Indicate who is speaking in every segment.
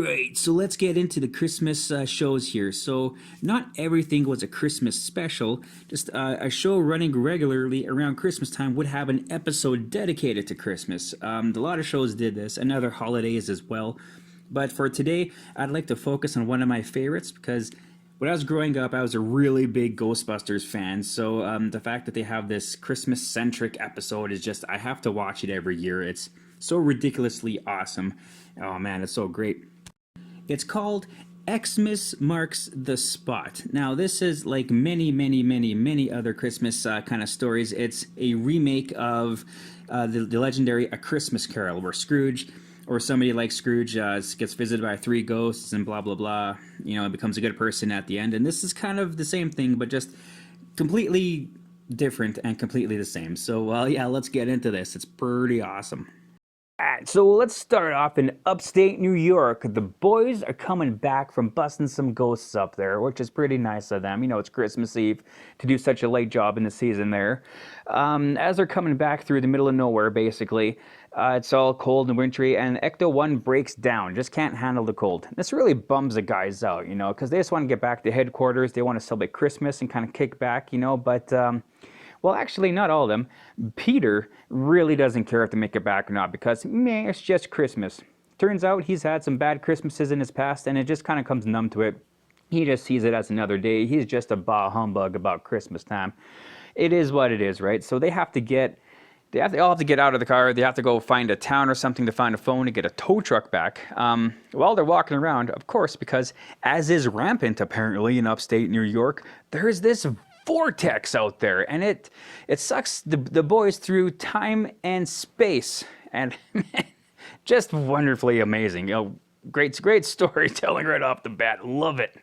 Speaker 1: Right, so let's get into the Christmas shows here. So, not everything was a Christmas special. Just a show running regularly around Christmas time would have an episode dedicated to Christmas. A lot of shows did this, and other holidays as well. But for today, I'd like to focus on one of my favorites because when I was growing up, I was a really big Ghostbusters fan. So, the fact that they have this Christmas centric episode is just, I have to watch it every year. It's so ridiculously awesome. Oh man, it's so great. It's called Xmas Marks the Spot. Now, this is like many other Christmas kind of stories. It's a remake of the legendary A Christmas Carol, where Scrooge, or somebody like Scrooge, gets visited by three ghosts and blah, blah, blah. You know, and becomes a good person at the end. And this is kind of the same thing, but just completely different and completely the same. So, well, yeah, let's get into this. It's pretty awesome. Alright, so let's start off in upstate New York. The boys are coming back from busting some ghosts up there, which is pretty nice of them. You know, it's Christmas Eve to do such a late job in the season there. As they're coming back through the middle of nowhere, basically, it's all cold and wintry, and Ecto-1 breaks down, just can't handle the cold. This really bums the guys out, you know, because they just want to get back to headquarters. They want to celebrate Christmas and kind of kick back, you know, but... well, actually, not all of them. Peter really doesn't care if they make it back or not because, meh, it's just Christmas. Turns out he's had some bad Christmases in his past and it just kind of comes numb to it. He just sees it as another day. He's just a bah humbug about Christmas time. It is what it is, right? So they all have to get out of the car. They have to go find a town or something to find a phone to get a tow truck back. While they're walking around, of course, because as is rampant apparently in upstate New York, there's this vortex out there, and it sucks the boys through time and space, and just wonderfully amazing. You know, great storytelling right off the bat. Love it.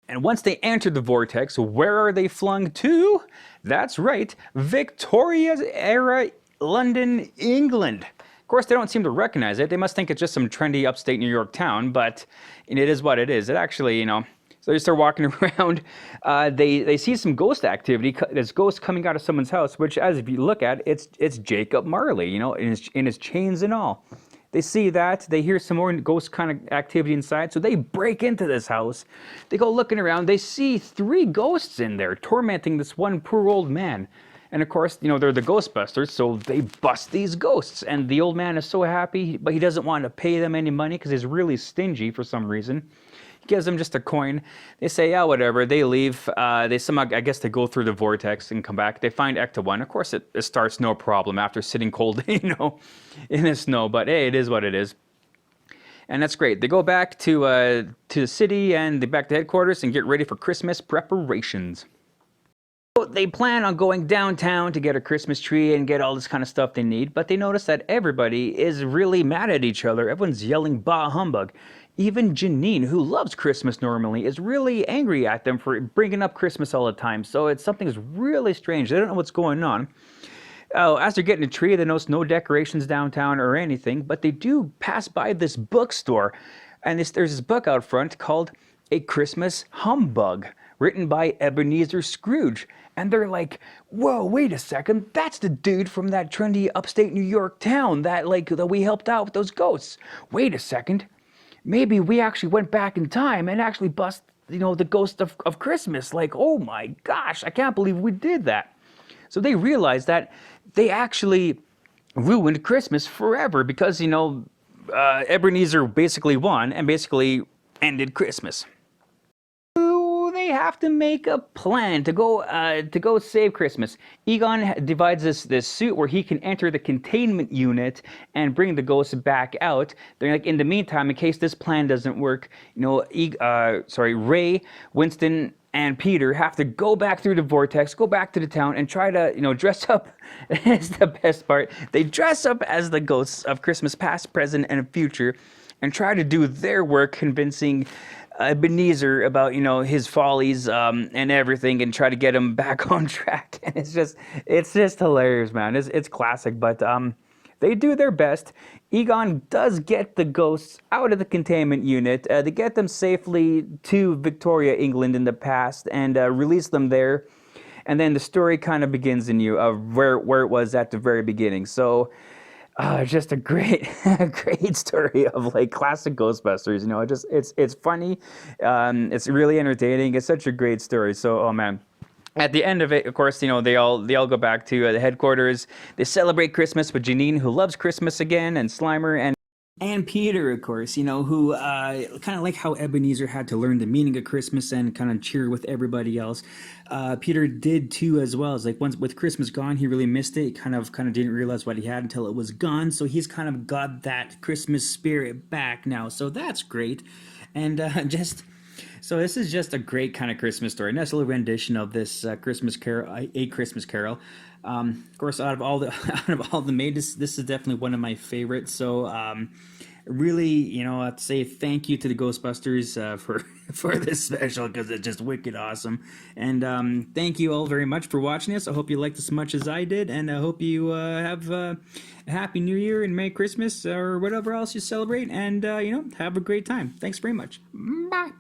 Speaker 1: And once they enter the vortex, where are they flung to? That's right, Victoria's era London, England. Of course, they don't seem to recognize it. They must think it's just some trendy upstate New York town, but it is what it is. It actually, you know. So they start walking around. They see some ghost activity. There's ghosts coming out of someone's house, which, as if you look at, it's Jacob Marley, you know, in his chains and all. They see that. They hear some more ghost kind of activity inside, so they break into this house. They go looking around. They see three ghosts in there tormenting this one poor old man. And of course, you know, they're the Ghostbusters, so they bust these ghosts. And the old man is so happy, but he doesn't want to pay them any money because he's really stingy for some reason. He gives them just a coin. They say, yeah, whatever. They leave. They somehow, I guess, they go through the vortex and come back. They find Ecto-1. Of course, it starts no problem after sitting cold, you know, in the snow. But hey, it is what it is. And that's great. They go back to the city and they back to headquarters and get ready for Christmas preparations. They plan on going downtown to get a Christmas tree and get all this kind of stuff they need, but they notice that everybody is really mad at each other. Everyone's yelling bah humbug. Even Janine, who loves Christmas normally, is really angry at them for bringing up Christmas all the time. So something's really strange. They don't know what's going on. As they're getting a tree, they notice no decorations downtown or anything, but they do pass by this bookstore, and there's this book out front called A Christmas Humbug, written by Ebenezer Scrooge. And they're like, whoa, wait a second, that's the dude from that trendy upstate New York town that we helped out with those ghosts. Wait a second, maybe we actually went back in time and actually bust, you know, the ghost of Christmas. Like, oh my gosh, I can't believe we did that. So they realized that they actually ruined Christmas forever because, you know, Ebenezer basically won and basically ended Christmas. They have to make a plan to go save Christmas. Egon divides this suit where he can enter the containment unit and bring the ghosts back out. They're like, in the meantime, in case this plan doesn't work, you know, Ray, Winston, and Peter have to go back through the vortex, go back to the town, and try to, you know, dress up. It's the best part. They dress up as the ghosts of Christmas past, present, and future, and try to do their work convincing Ebenezer about, you know, his follies and everything, and try to get him back on track. And it's just hilarious, man. It's classic, but they do their best. Egon does get the ghosts out of the containment unit. They get them safely to Victoria, England in the past, and release them there. And then the story kind of begins anew of where it was at the very beginning. So Just a great, great story of like classic Ghostbusters. You know, it's funny, it's really entertaining. It's such a great story. So, oh man, at the end of it, of course, you know they all go back to the headquarters. They celebrate Christmas with Janine, who loves Christmas again, and Slimer and Peter, of course, you know, who kind of like how Ebenezer had to learn the meaning of Christmas and kind of cheer with everybody else. Peter did too, as well. It's like once with Christmas gone, he really missed it. He kind of didn't realize what he had until it was gone. So he's kind of got that Christmas spirit back now. So that's great, and just. So this is just a great kind of Christmas story. Nice little rendition of this Christmas Carol, A Christmas Carol. Of course, out of all the made, this is definitely one of my favorites. So really, you know, I'd say thank you to the Ghostbusters for for this special because it's just wicked awesome. And thank you all very much for watching this. I hope you liked this as much as I did, and I hope you have a happy New Year and Merry Christmas or whatever else you celebrate. And you know, have a great time. Thanks very much. Bye.